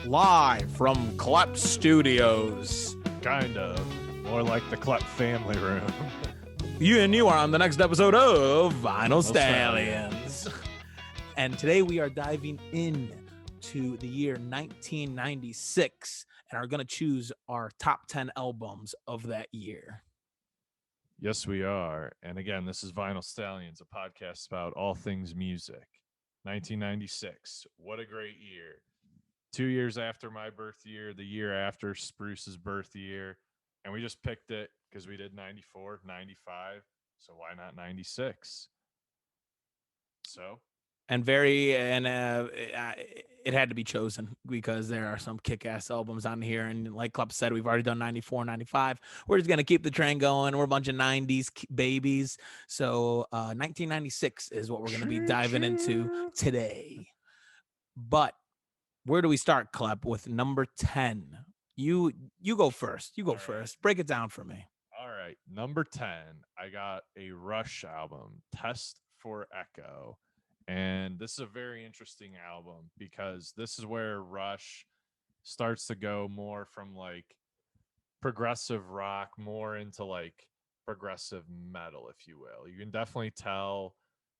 live from Klep Studios. Kind of. More like the Klep family room. You are on the next episode of Vinyl Stallions. And today we are diving in to the year 1996 and are going to choose our top 10 albums of that year. Yes, we are. And again, this is Vinyl Stallions, a podcast about all things music. 1996. What a great year. 2 years after my birth year, the year after Spruce's birth year. And we just picked it because we did 94, 95. So why not 96? So. It had to be chosen because there are some kick-ass albums on here. And like Klep said, we've already done 94, 95. We're just going to keep the train going. We're a bunch of 90s babies. So 1996 is what we're going to be diving into today. But where do we start, Klep, with number 10? You go first. You go first. Break it down for me. All right. Number 10, I got a Rush album, Test for Echo. And this is a very interesting album because this is where Rush starts to go more from like progressive rock, more into like progressive metal, if you will. You can definitely tell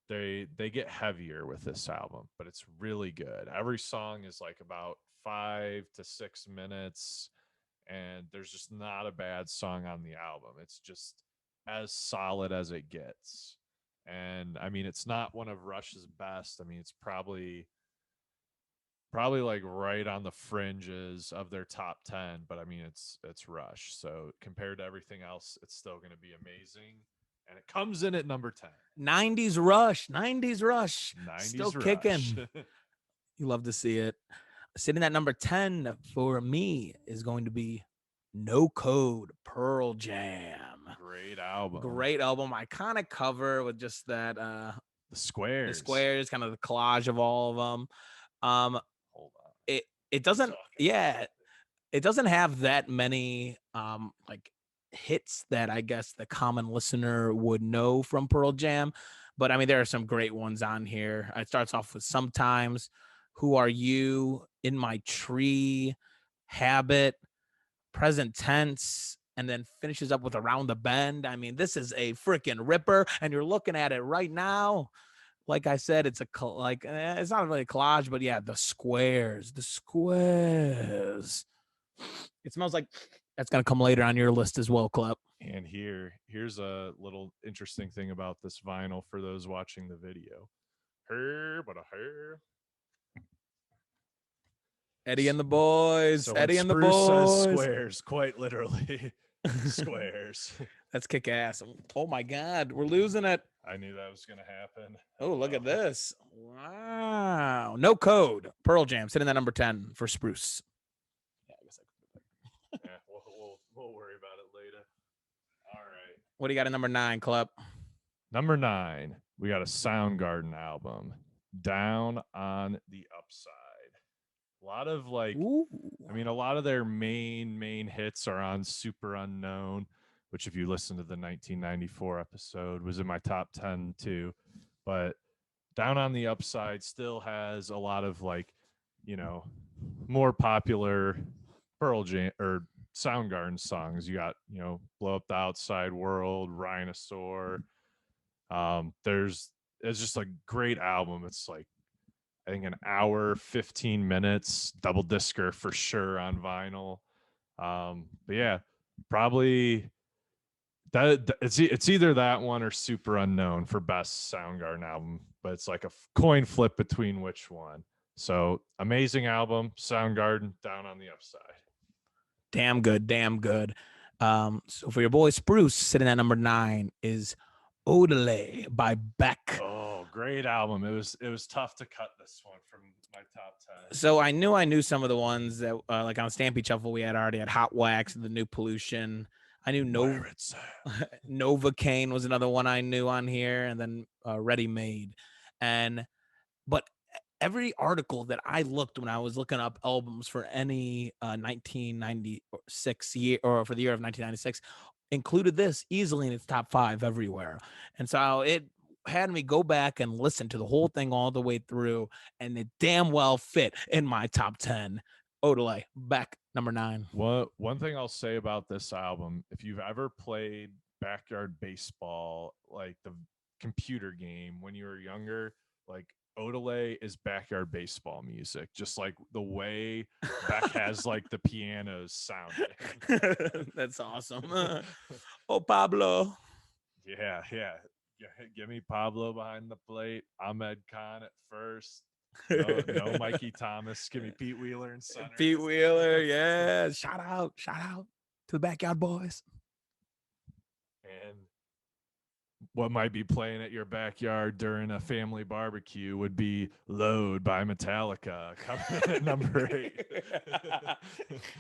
they get heavier with this album, but it's really good. Every song is like about 5 to 6 minutes, and there's just not a bad song on the album. It's just as solid as it gets. And I mean, it's not one of Rush's best. I mean, it's probably like right on the fringes of their top 10, but I mean, it's Rush. So compared to everything else, it's still going to be amazing. And it comes in at number 10. 90s Rush. 90s Rush. 90s still Rush. Kicking. You love to see it. Sitting at number 10 for me is going to be No Code, Pearl Jam. Great album. Iconic cover with just that the squares, kind of the collage of all of them. Hold on. It doesn't it doesn't have that many like hits that I guess the common listener would know from Pearl Jam, but I mean there are some great ones on here. It starts off with Sometimes, Who Are You, In My Tree, Habit, Present Tense, and then finishes up with Around the Bend. I mean, this is a freaking ripper, and you're looking at it right now. Like I said, it's it's not really a collage, but yeah, the squares. It smells like that's going to come later on your list as well, Klep. And here's a little interesting thing about this vinyl for those watching the video. Eddie and the boys. So Eddie and the Spruce boys. Says squares, quite literally. Squares. That's kick ass. Oh my God, we're losing it. I knew that was going to happen. Oh, look at this. Wow. No Code. Pearl Jam sitting at number 10 for Spruce. Yeah, I guess we'll worry about it later. All right. What do you got at number 9, Klep? Number 9, we got a Soundgarden album, Down on the Upside. A lot of like, Ooh. I mean, a lot of their main hits are on Super Unknown, which if you listen to the 1994 episode was in my top 10 too. But Down on the Upside still has a lot of like, you know, more popular Pearl Jam or Soundgarden songs. You got, you know, Blow Up the Outside World, Rhinosaur. It's just a great album. It's like, I think an hour, 15 minutes, double discer for sure on vinyl. But yeah, probably that it's either that one or Super Unknown for best Soundgarden album, but it's like a coin flip between which one. So amazing album, Soundgarden, Down on the Upside. Damn good. So for your boy Spruce, sitting at number 9 is Odelay by Beck. Oh, great album. It was tough to cut this one from my top 10. So I knew some of the ones that like on Stampede Shuffle we had already had Hot Wax, The New Pollution. I knew Novocaine was another one I knew on here, and then Ready Made. But every article that I looked when I was looking up albums for any 1996 year or for the year of 1996 included this easily in its top 5 everywhere. And so it had me go back and listen to the whole thing all the way through, and it damn well fit in my top 10. Odelay, back number 9. One thing I'll say about this album, if you've ever played backyard baseball, like the computer game when you were younger, like Odelay is backyard baseball music, just like the way Beck has like the pianos sounding. That's awesome. Oh, Pablo. Yeah. Give me Pablo behind the plate. Ahmed Khan at first. No Mikey Thomas. Give me Pete Wheeler in center. Pete Wheeler, yeah. Shout out to the Backyard Boys. And what might be playing at your backyard during a family barbecue would be Load by Metallica coming in at number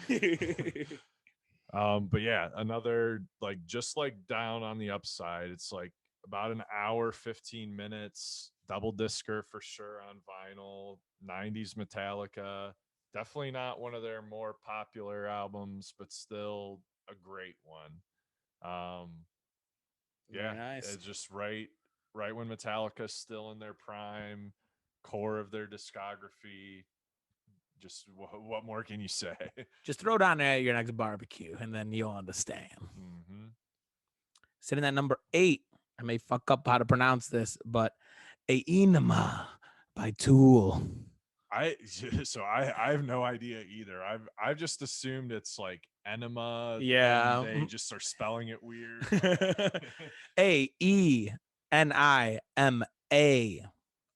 8. But yeah, another like just like Down on the Upside. It's like about an hour, 15 minutes, double discer for sure on vinyl, 90s Metallica. Definitely not one of their more popular albums, but still a great one. Very Yeah, nice. it's just right when Metallica's still in their prime, core of their discography. Just what more can you say? Just throw down there at your next barbecue, and then you'll understand. Mm-hmm. Sitting at number 8, I may fuck up how to pronounce this, but Enema by Tool. I have no idea either. I've just assumed it's like enema and Yeah. they just are spelling it weird. Aenima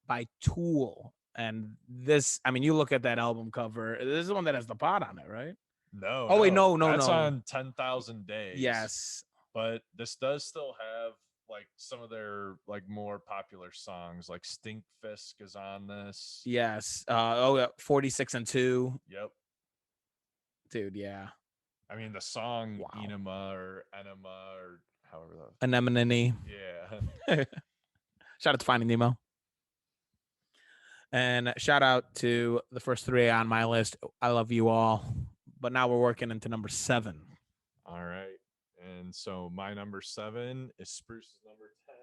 by Tool. And this, I mean, you look at that album cover. This is the one that has the pot on it, right? No, Oh wait, no. no. That's on 10,000 Days. Yes. But this does still have like some of their like more popular songs, like Stink Fisk is on this. Yes. 46 and 2. Yep. Dude, yeah. I mean the song Wow. Enema or however that. Anemone. Yeah. Shout out to Finding Nemo. And shout out to the first 3 on my list. I love you all. But now we're working into number 7. All right. And so my number 7 is Spruce's number 10.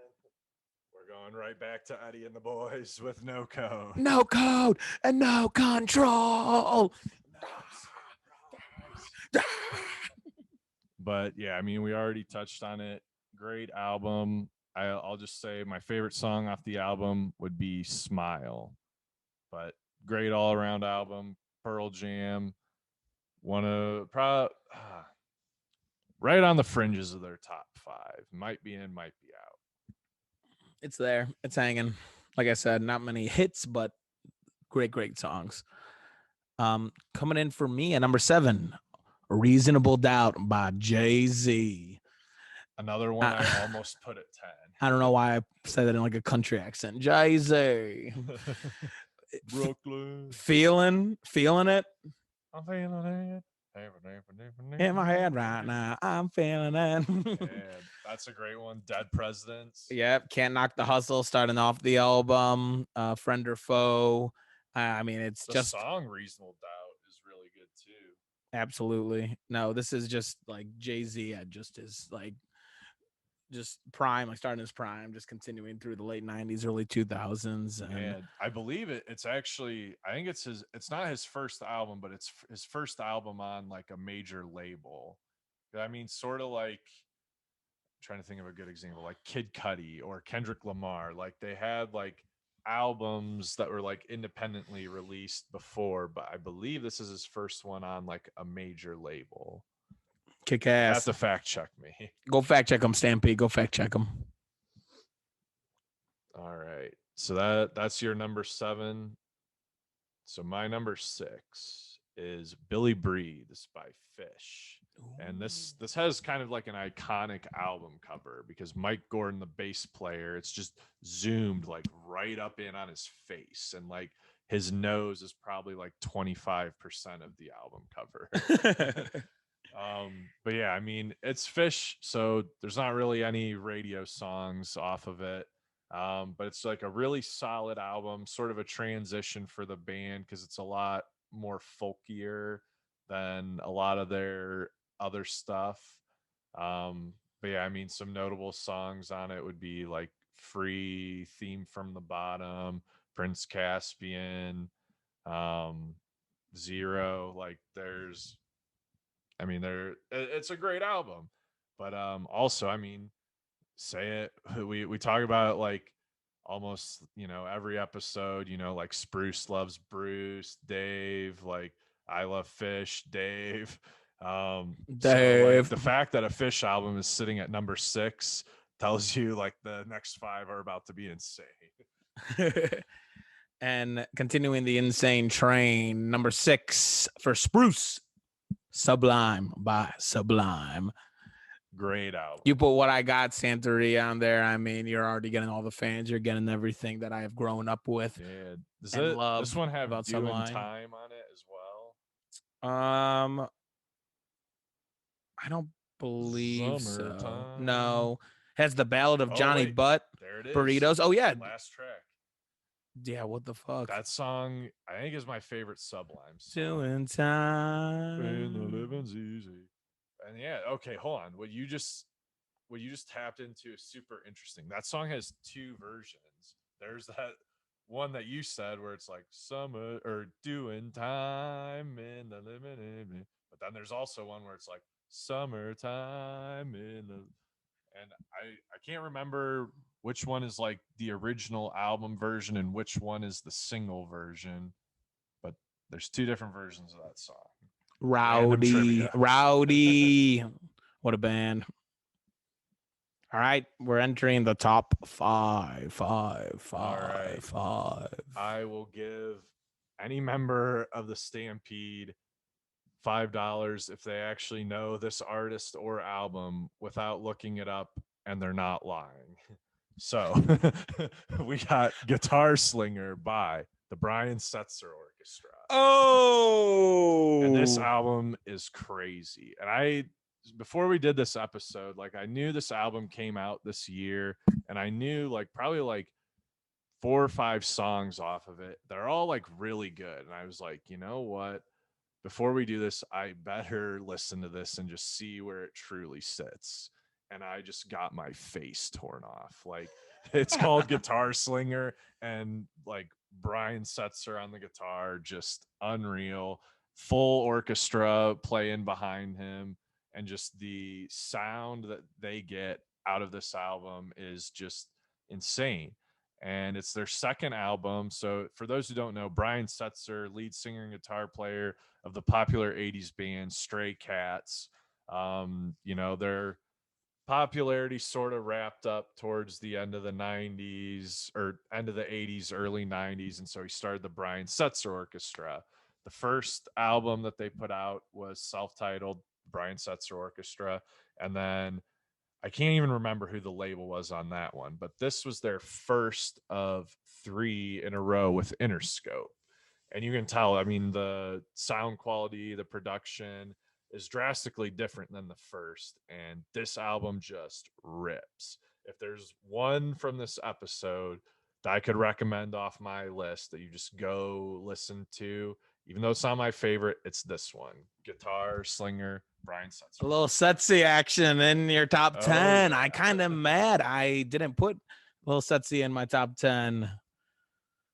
We're going right back to Eddie and the Boys with No Code. No code and no control. But yeah, I mean, we already touched on it. Great album. I'll just say my favorite song off the album would be Smile. But great all around album. Pearl Jam. One of probably right on the fringes of their top 5. Might be in, might be out. It's there. It's hanging. Like I said, not many hits, but great songs. Coming in for me at number 7, Reasonable Doubt by Jay-Z. Another one I almost put at 10. I don't know why I say that in like a country accent. Jay-Z. Brooklyn. Feeling it. I'm feeling it. In my head right now. I'm feeling it. Yeah, that's a great one. Dead Presidents. Yep. Can't Knock the Hustle starting off the album. Friend or Foe. I mean, it's the just song Reasonable Doubt is really good too. Absolutely. No, this is just like Jay-Z at just his like just prime, like starting his prime, just continuing through the late 90s, early 2000s. And yeah, I believe it's actually, I think it's not his first album, but it's his first album on like a major label. I mean, sort of like, I'm trying to think of a good example, like Kid Cudi or Kendrick Lamar. Like they had like albums that were like independently released before, but I believe this is his first one on like a major label. kick You ass. have to fact check me. Go fact check him, Stampede. Go fact check him. All right. So that's your number 7. So my number 6 is Billy Breathes by Fish. And this has kind of like an iconic album cover because Mike Gordon, the bass player, it's just zoomed like right up in on his face, and like his nose is probably like 25% of the album cover. But yeah, I mean, it's Fish, so there's not really any radio songs off of it. But it's like a really solid album, sort of a transition for the band because it's a lot more folkier than a lot of their other stuff. But yeah, I mean, some notable songs on it would be like Free, Theme from the Bottom, Prince Caspian, Zero. Like there's, I mean, it's a great album, but also, I mean, say it. We talk about it like almost every episode. Like Spruce loves Bruce, Dave. Like I love Fish, Dave. So like Dave. the fact that a Fish album is sitting at number 6 tells you like the next 5 are about to be insane. And continuing the insane train, number 6 for Spruce, Sublime by Sublime. Great album. You put What I Got Santeria on there. I mean, you're already getting all the fans. You're getting everything that I have grown up with Yeah. Does and this loved one have about Doing Sublime. Time on it as well? Um, I don't believe so. Summertime. No, has the Ballad of Oh Johnny wait, Butt, there it is. Burritos. Oh yeah, Last track. yeah. What the fuck? That song, I think, is my favorite Sublime song. Doing When the time. living's easy. And yeah, okay, hold on. What you just tapped into is super interesting. That song has 2 versions. There's that one that you said where it's like summer or doing time in the living, but then there's also one where it's like summertime in the, and I can't remember which one is like the original album version and which one is the single version, but there's 2 different versions of that song. Random Rowdy, trivia. Rowdy. What a band. All right, we're entering the top five. All right. Five. I will give any member of the Stampede $5 if they actually know this artist or album without looking it up and they're not lying. So we got Guitar Slinger by the Brian Setzer Orchestra. And this Oh, album is crazy. And before we did this episode, like I knew this album came out this year and I knew like probably like 4 or 5 songs off of it. They're all like really good. And I was like, you know what? Before we do this, I better listen to this and just see where it truly sits. And I just got my face torn off. Like it's called Guitar Slinger, and like Brian Setzer on the guitar, just unreal. Full orchestra playing behind him, and just the sound that they get out of this album is just insane. And it's their second album. So, for those who don't know, Brian Setzer, lead singer and guitar player of the popular 80s band Stray Cats. Their popularity sort of wrapped up towards the end of the 90s or end of the 80s, early 90s. And so he started the Brian Setzer Orchestra. The first album that they put out was self titled Brian Setzer Orchestra. And then I can't even remember who the label was on that one, but this was their first of 3 in a row with Interscope. And you can tell, I mean, the sound quality, the production is drastically different than the first. And this album just rips. If there's one from this episode that I could recommend off my list that you just go listen to, even though it's not my favorite, it's this one. Guitar Slinger, Brian Setzer. a little Setsy action in your top Oh 10. yeah. I kind of mad I didn't put little Setsy in my top 10.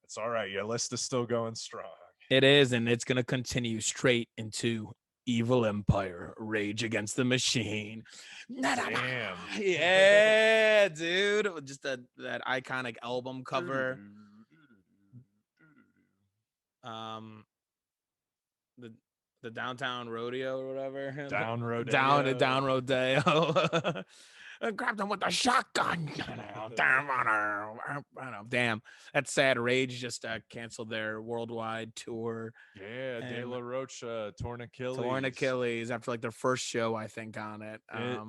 It's all right. Your list is still going strong. It is, and it's gonna continue straight into Evil Empire, Rage Against the Machine. Damn. Yeah, dude. Just that iconic album cover. Um, the the downtown rodeo or whatever. Down Down Rodeo. rodeo. Grabbed him with the shotgun. Damn, that's sad. Rage just canceled their worldwide tour. Yeah, De And La Rocha, Torn torn Achilles. Achilles after like their first show, I think, on it. It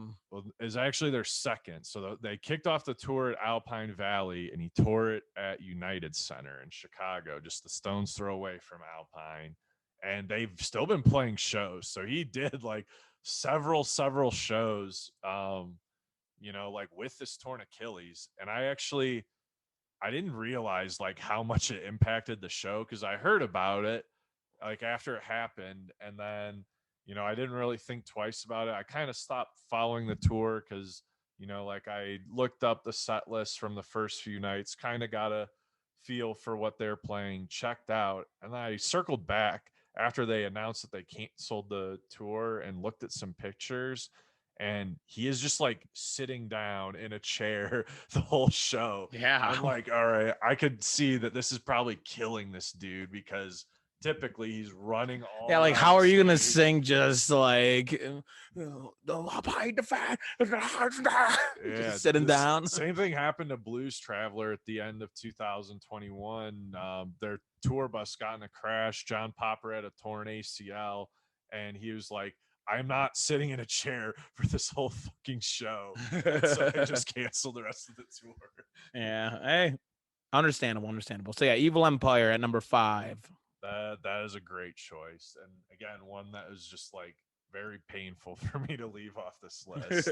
is actually their second. So they kicked off the tour at Alpine Valley and he tore it at United Center in Chicago, just the stone's throw away from Alpine. And they've still been playing shows. So he did like several shows, like with this torn Achilles. And I didn't realize like how much it impacted the show because I heard about it like after it happened, and then I didn't really think twice about it. I kind of stopped following the tour because like I looked up the set list from the first few nights, kind of got a feel for what they're playing, checked out, and then I circled back after they announced that they canceled the tour and looked at some pictures, and he is just like sitting down in a chair the whole show. Yeah. I'm like, all right, I could see that this is probably killing this dude because typically he's running all Yeah, like around how the are you gonna stage. sing just like hide the fact Yeah, just sitting this down? same thing happened to Blues Traveler at the end of 2021. Their tour bus got in a crash. John Popper had a torn ACL, and he was like, "I'm not sitting in a chair for this whole fucking show," and so they just canceled the rest of the tour. Yeah, hey, understandable, understandable. So yeah, Evil Empire at number 5. That is a great choice, and again, one that is just like very painful for me to leave off this list.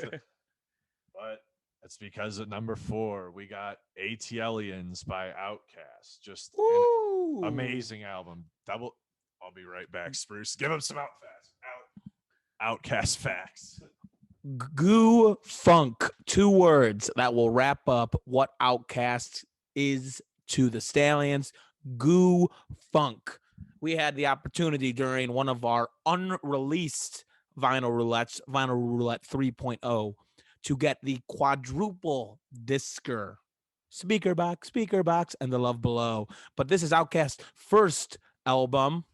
But it's because at number 4 we got ATLians by Outkast. Just an Ooh. amazing album. Double. I'll be right back, Spruce. Give him some Outcast facts. Goo Funk, 2 words that will wrap up what Outcast is to the Stallions. Goo Funk. We had the opportunity during one of our unreleased vinyl roulettes, Vinyl Roulette 3.0, to get the quadruple discer speaker box, and the Love Below. But this is Outkast's first album.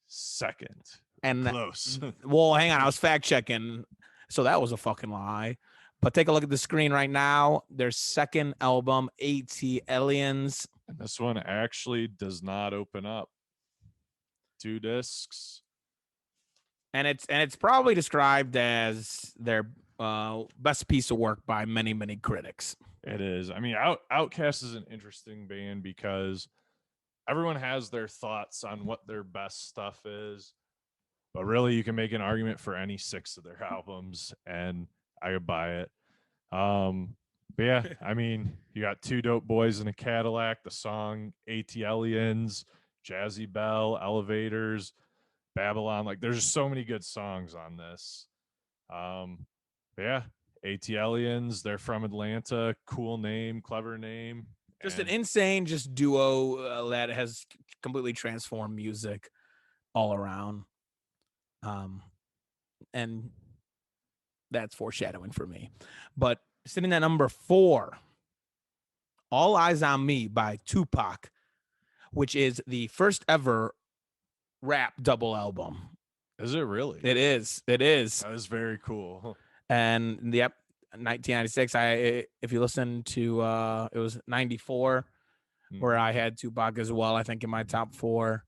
Second. And Close. well, hang on, I was fact checking. So that was a fucking lie. But take a look at the screen right now. Their second album, ATLians. And this one actually does not open up. 2 discs. And it's probably described as their best piece of work by many, many critics. It is. I mean, Outkast is an interesting band because everyone has their thoughts on what their best stuff is. But really, you can make an argument for any 6 of their albums, and I would buy it. But yeah, I mean, you got 2 Dope Boys in a Cadillac, the song ATLians, Jazzy Bell, Elevators, Babylon. Like, there's just so many good songs on this. But yeah, ATLians, they're from Atlanta. Cool name, clever name. Just an And insane duo that has completely transformed music all around. And that's foreshadowing for me. But sitting at number 4, All Eyes on Me by Tupac, which is the first ever rap double album. is it really? It is. It is. That is very cool. And yep, 1996. If you listen to it was 94 where I had Tupac as well, I think in my top 4.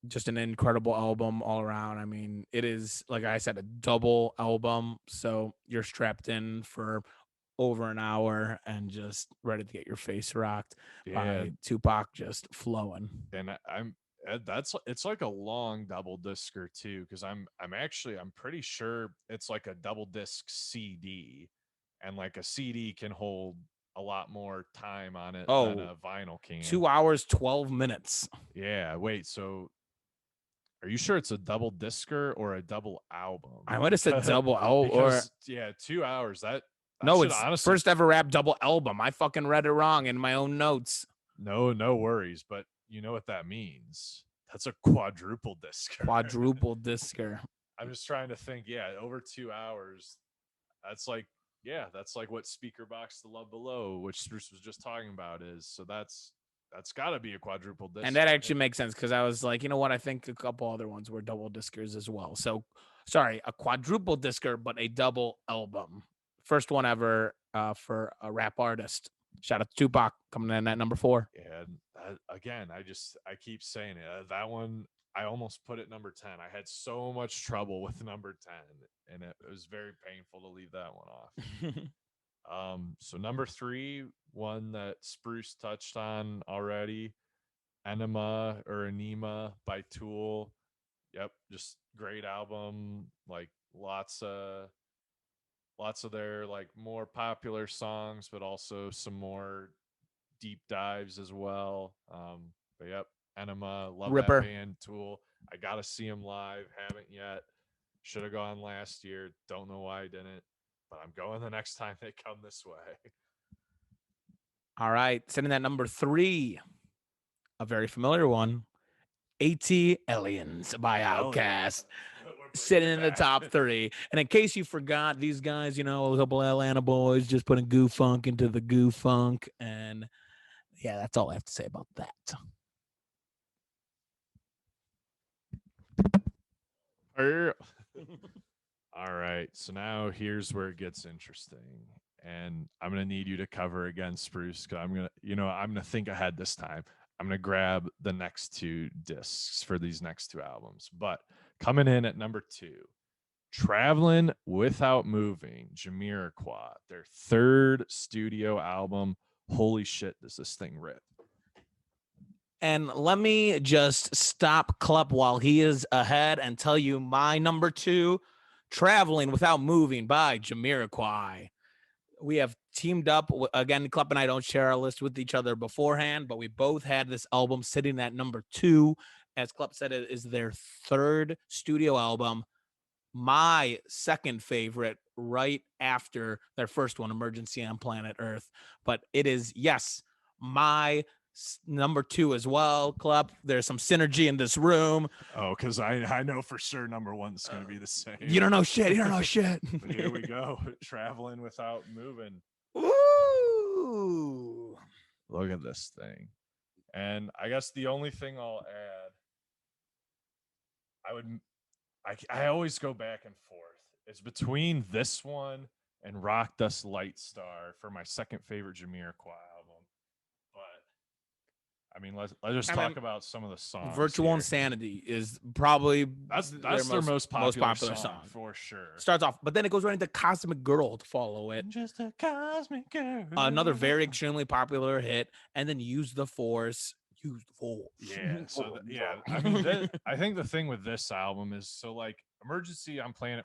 Just an incredible album all around. I mean, it is, like I said, a double album. So you're strapped in for over an hour and just ready to get your face rocked by Tupac just flowing. And I'm that's it's like a long double discer too, because I'm pretty sure it's like a double disc CD, and like a CD can hold a lot more time on it than a vinyl can. 2 hours 12 minutes. Yeah, wait, so are you sure it's a double discer or a double album? I might have said double album, or yeah, 2 hours. That no, it's honestly first ever rap double album. I fucking read it wrong in my own notes. No worries, but you know what that means. That's a quadruple discer. Quadruple discer. I'm just trying to think. Yeah, over 2 hours. That's like, that's like what Speaker Box The Love Below, which Spruce was just talking about, is. So that's got to be a quadruple disc. And that actually makes sense because I was like, you know what? I think a couple other ones were double discers as well. So, sorry, a quadruple discer, but a double album. First one ever for a rap artist. Shout out to Tupac coming in at number 4. Yeah, again, I keep saying it. That one, I almost put it number 10. I had so much trouble with number 10, and it was very painful to leave that one off. So number 3, one that Spruce touched on already, Enema by Tool. Yep, just great album. Like lots of their like more popular songs, but also some more deep dives as well. But yep, Enema, love Ripper. that band. Tool, I gotta see them live. Haven't yet. Should have gone last year. Don't know why I didn't, but I'm going the next time they come this way. All right, sitting at number 3, a very familiar one, Aliens by Hell yeah. Outkast, We're sitting bringing in it the back. top 3. And in case you forgot, these guys, a couple of Atlanta boys just putting goo funk into the goo funk. And yeah, that's all I have to say about that. All right. So now here's where it gets interesting. And I'm going to need you to cover again, Spruce, because I'm going to think ahead this time. I'm going to grab the next 2 discs for these next 2 albums. But coming in at number 2, Traveling Without Moving, Jamiroquai, their 3rd studio album. Holy shit, does this thing rip? And let me just stop Klep while he is ahead and tell you my number 2, Traveling Without Moving by Jamiroquai. We have teamed up again. Klep and I don't share our list with each other beforehand, but we both had this album sitting at number 2. As Klep said, it is their 3rd studio album. My second favorite, right after their first one, Emergency on Planet Earth. But it is, yes, my number 2 as well. Klep, there's some synergy in this room. Oh, because I know for sure number 1's going to be the same. You don't know shit. You don't know shit. But here we go. Traveling Without Moving. Ooh. Look at this thing. And I guess the only thing I'll add, I always go back and forth. It's between this one and Rock Dust Light Star for my second favorite Jamiroquai album. But I mean, let's just talk about some of the songs. Virtual here. Insanity is probably that's their most popular song for sure. Starts off, but then it goes right into Cosmic Girl to follow it. Just a cosmic girl. Another very extremely popular hit, and then Use the Force. Use the Force. Yeah. So I mean, I think the thing with this album is so like Emergency on Planet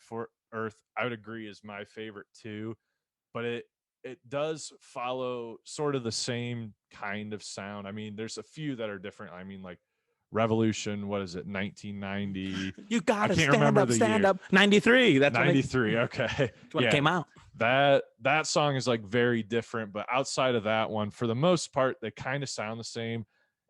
Earth. I would agree is my favorite too, but it does follow sort of the same kind of sound. I mean, there's a few that are different. I mean, like Revolution, what is it, 1990? You gotta stand up. 93. That's 93. Okay. That's when it came out. That song is like very different, but outside of that one, for the most part, they kind of sound the same.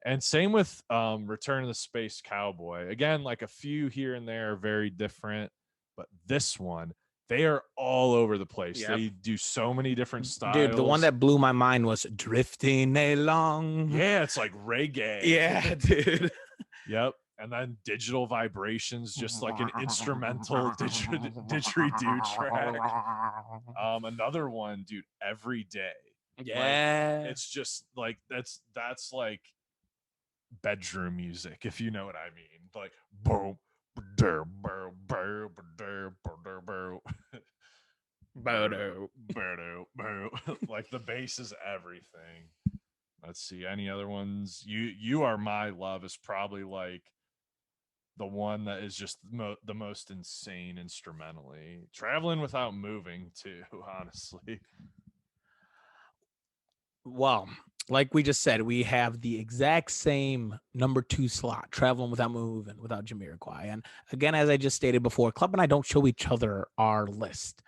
And same with Return of the Space Cowboy. Again, like a few here and there are very different, but this one, they are all over the place. Yep. They do so many different styles. Dude, the one that blew my mind was Drifting Along. Yeah, it's like reggae. Yeah, dude. Yep. And then Digital Vibrations, just like an instrumental didgeridoo track. Another one, dude, Every Day. Yeah. Like, it's just like that's like bedroom music, if you know what I mean. Like boom, like the bass is everything. Let's see, any other ones? You Are My Love is probably like the one that is just the most insane instrumentally. Traveling Without Moving too, honestly. Well, like we just said, we have the exact same number 2 slot, Traveling Without Moving, without Jamiroquai. And again, as I just stated before, Klep and I don't show each other our list.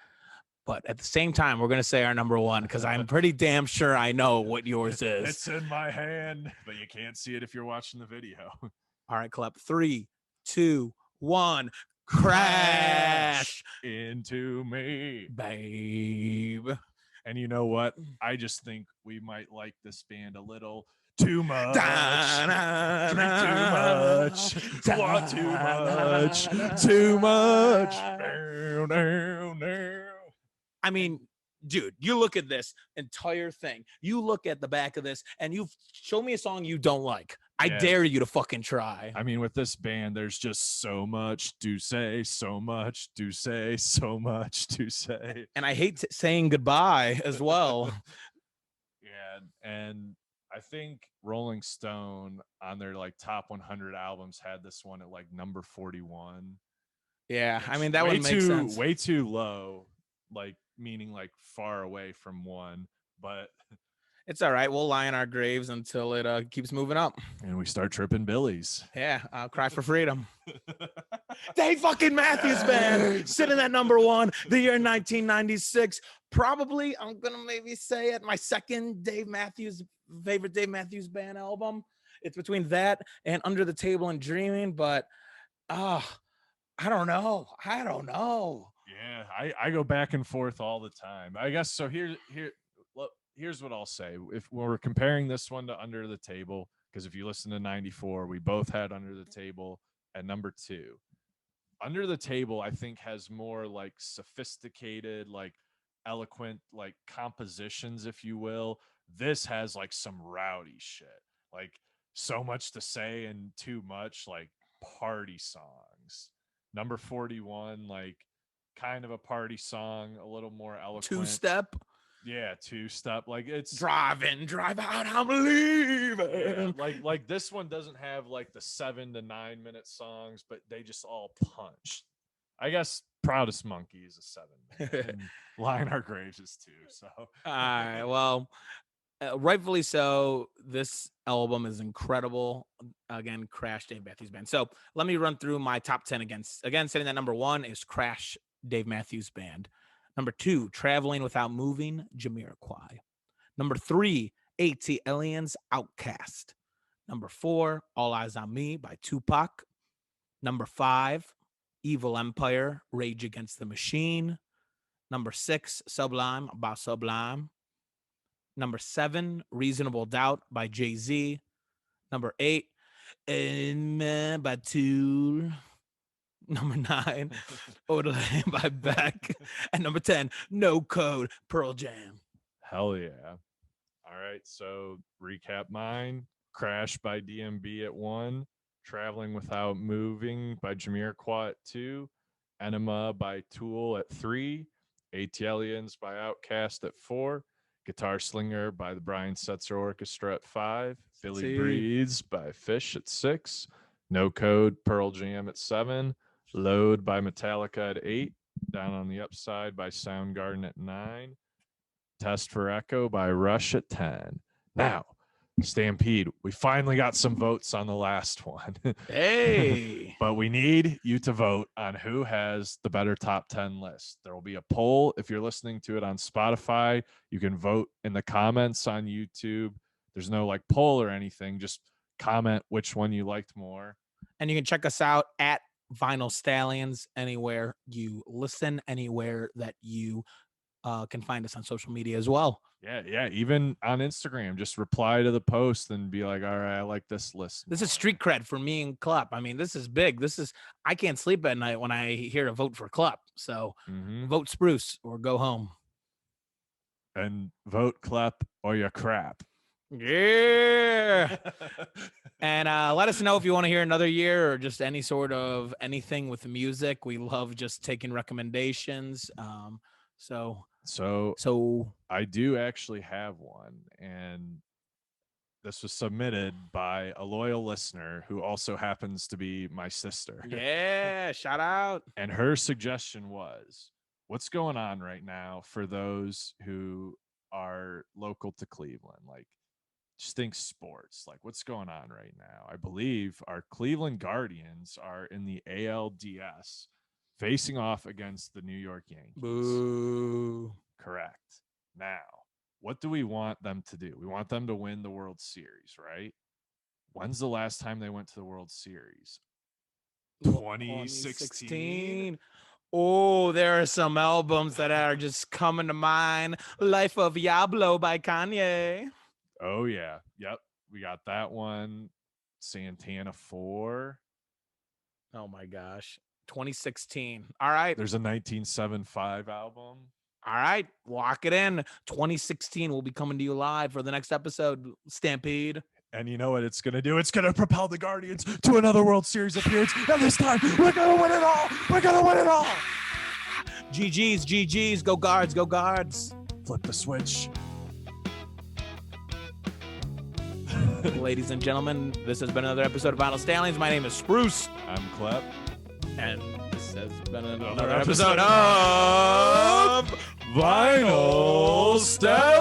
But at the same time, we're going to say our number 1 because I'm pretty damn sure I know what yours is. It's in my hand, but you can't see it if you're watching the video. All right, Klep. 3, 2, 1. Crash into me, babe. And you know what? I just think we might like this band a little too much. Drink too much. Want too much. Too much. I mean, dude, you look at this entire thing. You look at the back of this, and you show me a song you don't like. I dare you to fucking try. I mean, with this band, there's just so much to say, so much to say, so much to say. And I hate saying goodbye as well. Yeah, and I think Rolling Stone on their like top 100 albums had this one at like number 41. Yeah, I mean, that one makes sense. Way too low, like meaning like far away from one, but it's all right. We'll lie in our graves until it keeps moving up. And we start tripping billies. Yeah, I'll cry for freedom. Dave fucking Matthews Band, sitting at number 1, the year 1996. Probably, I'm going to maybe say it, my second favorite Dave Matthews Band album. It's between that and Under the Table and Dreaming, but I don't know. I don't know. Yeah, I go back and forth all the time. I guess so. Here's what I'll say. If we're comparing this one to Under the Table, because if you listen to 94, we both had Under the Table at number 2. Under the Table, I think, has more like sophisticated, like eloquent, like compositions, if you will. This has like some rowdy shit, like so much to say and too much, like party songs. Number 41, like kind of a party song, a little more Two eloquent. step. Yeah, two step. Like it's drive in, drive out. I'm leaving. yeah, like this one doesn't have like the 7 to 9 minute songs, but they just all punch. I guess Proudest Monkey is a 7 minute. Line Our Graves is 2. So all right, well, rightfully so. This album is incredible. Again, Crash, Dave Matthews Band. So let me run through my top 10 again. Again, sitting at number 1 is Crash, Dave Matthews Band. Number 2, Traveling Without Moving, Jamiroquai. Number 3, ATLiens, Outcast. Number 4, All Eyes on Me by Tupac. Number 5, Evil Empire, Rage Against the Machine. Number 6, Sublime by Sublime. Number 7, Reasonable Doubt by Jay-Z. Number 8, Amen by Tool. Number 9, Odelay by Beck. And number 10, No Code, Pearl Jam. Hell yeah. All right, so recap mine. Crash by DMB at 1. Traveling Without Moving by Jamiroquai at 2. Enema by Tool at 3. ATLiens by Outkast at 4. Guitar Slinger by the Brian Setzer Orchestra at 5. Billy Breathes by Fish at 6. No Code, Pearl Jam at 7. Load by Metallica at 8. Down on the Upside by Soundgarden at 9. Test for Echo by Rush at 10. Now, Stampede, we finally got some votes on the last one. Hey. But we need you to vote on who has the better top 10 list. There will be a poll. If you're listening to it on Spotify, you can vote in the comments on YouTube. There's no like poll or anything. Just comment which one you liked more. And you can check us out at Vinyl Stallions anywhere you listen, anywhere that you can find us on social media as well. Yeah. Even on Instagram, just reply to the post and be like, all right, I like this list. This is street cred for me and Klep. I mean, this is big. I can't sleep at night when I hear a vote for Klep. So vote Spruce or go home. And vote Klep or your crap. Yeah. And let us know if you want to hear another year or just any sort of anything with music. We love just taking recommendations. So I do actually have one, and this was submitted by a loyal listener who also happens to be my sister. Yeah, shout out. And her suggestion was, what's going on right now for those who are local to Cleveland? Like, just think sports. Like, what's going on right now? I believe our Cleveland Guardians are in the ALDS facing off against the New York Yankees. Boo. Correct. Now, what do we want them to do? We want them to win the World Series, right? When's the last time they went to the World Series? 2016. Oh, there are some albums that are just coming to mind. Life of Diablo by Kanye. Oh, yeah. Yep. We got that one. Santana 4. Oh, my gosh. 2016. All right. There's a 1975 album. All right. Lock it in. 2016 will be coming to you live for the next episode, Stampede. And you know what it's going to do? It's going to propel the Guardians to another World Series appearance. And this time, we're going to win it all. We're going to win it all. GG's. Go Guards. Go Guards. Flip the switch. Ladies and gentlemen, this has been another episode of Vinyl Stallions. My name is Spruce. I'm Klep. And this has been another episode of Vinyl Stallions.